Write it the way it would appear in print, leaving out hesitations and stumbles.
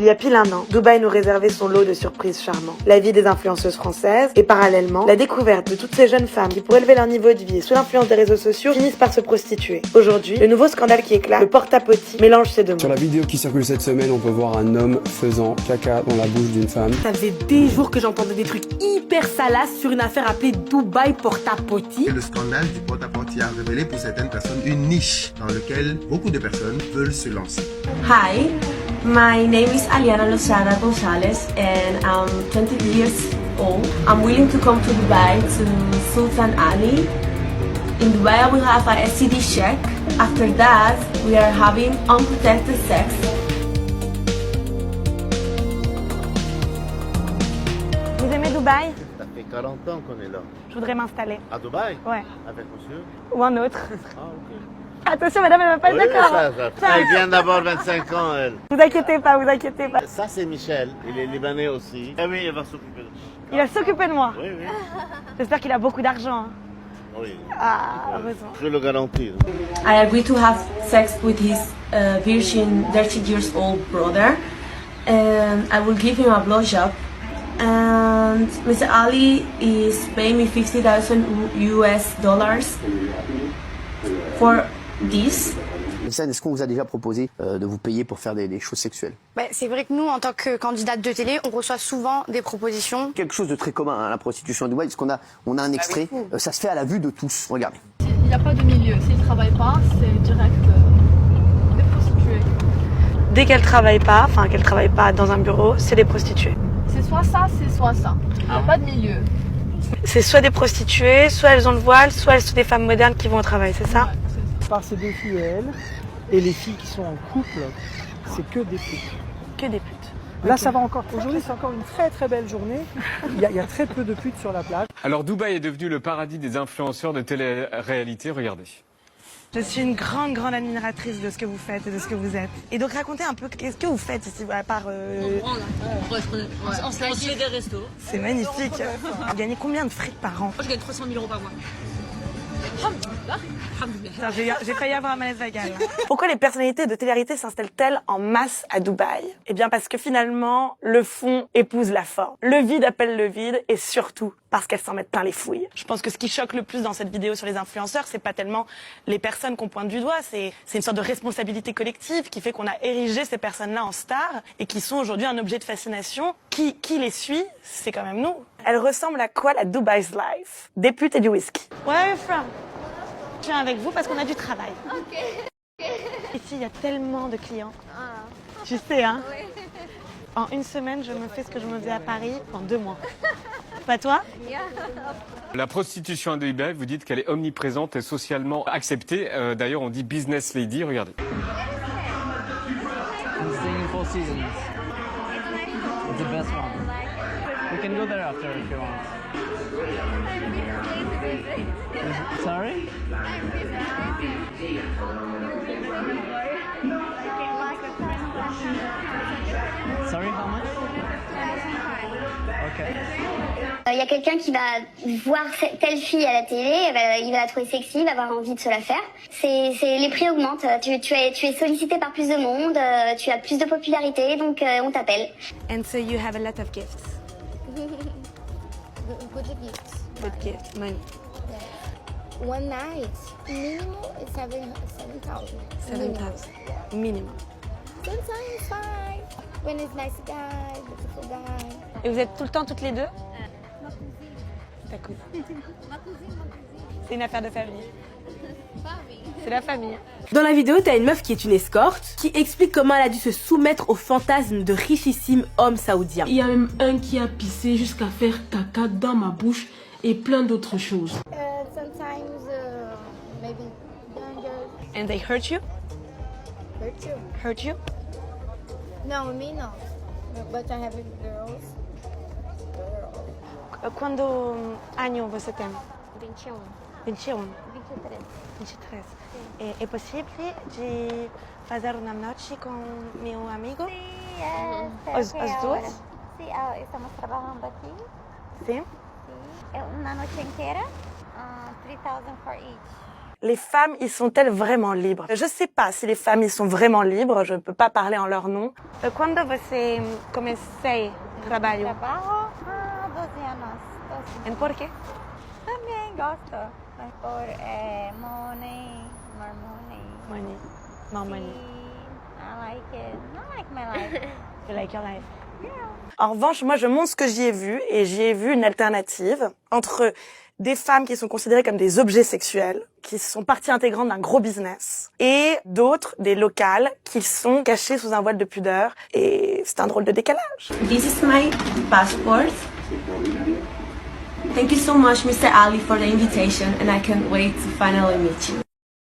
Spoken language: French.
Il y a pile un an, Dubaï nous réservait son lot de surprises charmantes. La vie des influenceuses françaises et parallèlement, la découverte de toutes ces jeunes femmes qui, pour élever leur niveau de vie et sous l'influence des réseaux sociaux, finissent par se prostituer. Aujourd'hui, le nouveau scandale qui éclate, le porte-à-potty, mélange ces deux mondes. Sur la vidéo qui circule cette semaine, on peut voir un homme faisant caca dans la bouche d'une femme. Ça faisait des jours que j'entendais des trucs hyper salaces sur une affaire appelée Dubaï Porta-Potty. Le scandale du porta-potty a révélé pour certaines personnes une niche dans laquelle beaucoup de personnes veulent se lancer. Hi, my name is Aliana Lozada Gonzalez and I'm 20 years old. I'm willing to come to Dubai to Sultan Ali. In Dubai I will have a STD check. After that, we are having unprotected sex. Vous aimez Dubaï? Ça fait 40 ans qu'on est là. Je voudrais m'installer. À Dubaï? Ouais. Avec monsieur? Ou un autre. Ah, ok. Attention, madame, elle va pas être d'accord. Elle vient d'avoir 25 ans, elle. Vous inquiétez pas, vous inquiétez pas. Ça, c'est Michel. Il est libanais aussi. Ah oui, il va s'occuper de Il va s'occuper de moi. Oui, oui. J'espère qu'il a beaucoup d'argent. Oui. Ah, heureusement. Je le garantis. I agreed to have sex with his virgin 30 years old brother and I will give him a blowjob. And Mr. Ali is paying me $50,000 US for this. Est-ce qu'on vous a déjà proposé de vous payer pour faire des choses sexuelles? C'est vrai que nous, en tant que candidate de télé, on reçoit souvent des propositions. Quelque chose de très commun à la prostitution à Dubaï, parce qu'on a un extrait, ça se fait à la vue de tous. Regardez. Il n'y a pas de milieu. S'ils ne travaillent pas, c'est direct des prostituées. Dès qu'elle travaille pas dans un bureau, c'est des prostituées. C'est soit ça, c'est soit ça. Il n'y a pas de milieu. C'est soit des prostituées, soit elles ont le voile, soit elles sont des femmes modernes qui vont au travail, c'est ça? Ouais, c'est ça. Par ces deux filles et elles, et les filles qui sont en couple, c'est que des putes. Que des putes. Là, ça va encore. Aujourd'hui, c'est encore une très très belle journée. Il y a très peu de putes sur la plage. Alors, Dubaï est devenu le paradis des influenceurs de télé-réalité. Regardez. Je suis une grande admiratrice de ce que vous faites et de ce que vous êtes. Et donc racontez un peu qu'est-ce que vous faites ici, à part... On se fait des restos. C'est magnifique. Vous gagnez combien de fric par an? Moi, je gagne 300 000 euros par mois. J'ai failli avoir un malaise vagal. Pourquoi les personnalités de télé-réalité s'installent-elles en masse à Dubaï? Eh bien parce que finalement, le fond épouse la forme. Le vide appelle le vide et surtout parce qu'elles s'en mettent plein les fouilles. Je pense que ce qui choque le plus dans cette vidéo sur les influenceurs, c'est pas tellement les personnes qu'on pointe du doigt, c'est une sorte de responsabilité collective qui fait qu'on a érigé ces personnes-là en stars et qui sont aujourd'hui un objet de fascination. Qui les suit? C'est quand même nous. Elle ressemble à quoi la Dubai's life? Des putes et du whisky. Where are you from? Je viens avec vous parce qu'on a du travail. Ok. Ici, il y a tellement de clients. Tu sais, hein? Oui. En une semaine, je me fais ce que je me faisais à Paris en 2 mois. Pas toi? La prostitution à Dubaï, vous dites qu'elle est omniprésente et socialement acceptée. D'ailleurs, on dit business lady. Regardez. Four Seasons. It's the best one. We can go there after if you want. Sorry? Sorry, how much? Okay. Il y a quelqu'un qui va voir telle fille à la télé, il va la trouver sexy, il va avoir envie de se la faire. Les prix augmentent, tu es sollicité par plus de monde, tu as plus de popularité, donc on t'appelle. And so you have a lot of gifts. Good gifts. Good gifts, money. One night, minimum is 7,000. 7,000 minimum. Sometimes fine. When it's nice guy, beautiful guy. Et vous êtes tout le temps toutes les deux? Ta cousine. C'est une affaire de famille. C'est la famille. Dans la vidéo, t'as une meuf qui est une escorte qui explique comment elle a dû se soumettre au fantasme de richissimes hommes saoudiens. Il y a même un qui a pissé jusqu'à faire caca dans ma bouche et plein d'autres choses. Sometimes maybe younger. And they hurt you? Hurt you? Hurt you? No, me no. But I have girls. Quando anno você tem? 21. 21? 23. 23. É possível de fazer uma noite com meu amigo? Sí, As duas? Sí, estamos trabajando aquí. Sim? Sí. Una noche entera, 3,000 for each. Les femmes, ils sont-elles vraiment libres? Je sais pas si les femmes, ils sont vraiment libres. Je peux pas parler en leur nom. Quando você comecei trabalho? Trabajo 12 anos. 12. E por quê? Também gosto. Mas por money, more money. Money. More money. I like it. I like my life. You like your life? Yeah. En revanche, moi, je montre ce que j'y ai vu et j'y ai vu une alternative entre des femmes qui sont considérées comme des objets sexuels, qui sont partie intégrante d'un gros business, et d'autres, des locales, qui sont cachées sous un voile de pudeur. Et c'est un drôle de décalage. This is my passport. Thank you so much, Mr. Ali, for the invitation, and I can't wait to finally meet you.